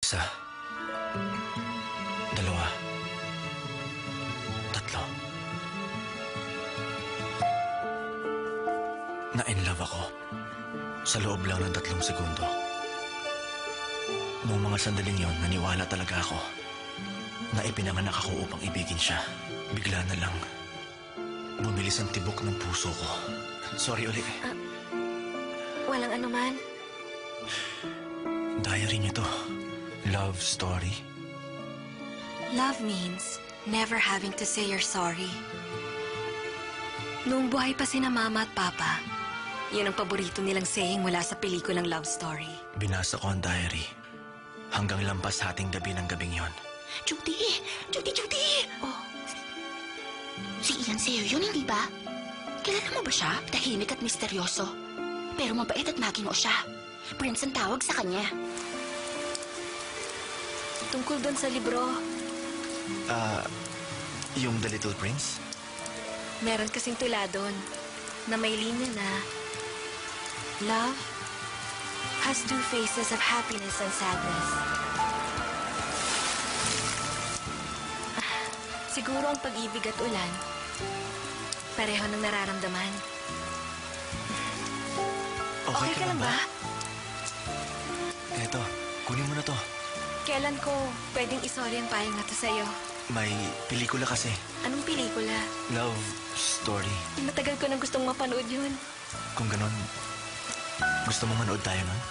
Isa. Dalawa. Tatlo. Na-in love ako. Sa loob lang ng 3 segundo. Noong mga sandaling yon, naniwala talaga ako na ipinanganak ako upang ibigin siya. Bigla na lang, bumilis ang tibok ng puso ko. Sorry uli. Walang anuman. Diary niyo to. Love story. Love means never having to say you're sorry. Noong buhay pa sina Mama at Papa, yun ang paborito nilang saying mula sa pelikulang love story. Binasa ko ang diary hanggang lampas hating gabi ng gabing yon. Judy! Judy! Oh. Si Ian sa'yo yun, hindi ba? Kilala mo ba siya? Tahimik at misteryoso. Pero mabait at maginoo siya. Prince ang tawag sa kanya. Tungkol doon sa libro, Yung The Little Prince? meron kasing tula doon na may linya na love has 2 faces of happiness and sadness. Siguro ang pag-ibig at ulan, pareho ng nararamdaman. Okay ka lang ba? Eto, kunin mo na to. Kailan ko pwedeng isoli ang payong na to sa'yo? May pelikula kasi. Anong pelikula? Love story. Matagal ko nang gustong mapanood yun. Kung ganon, gusto mo manood tayo nun?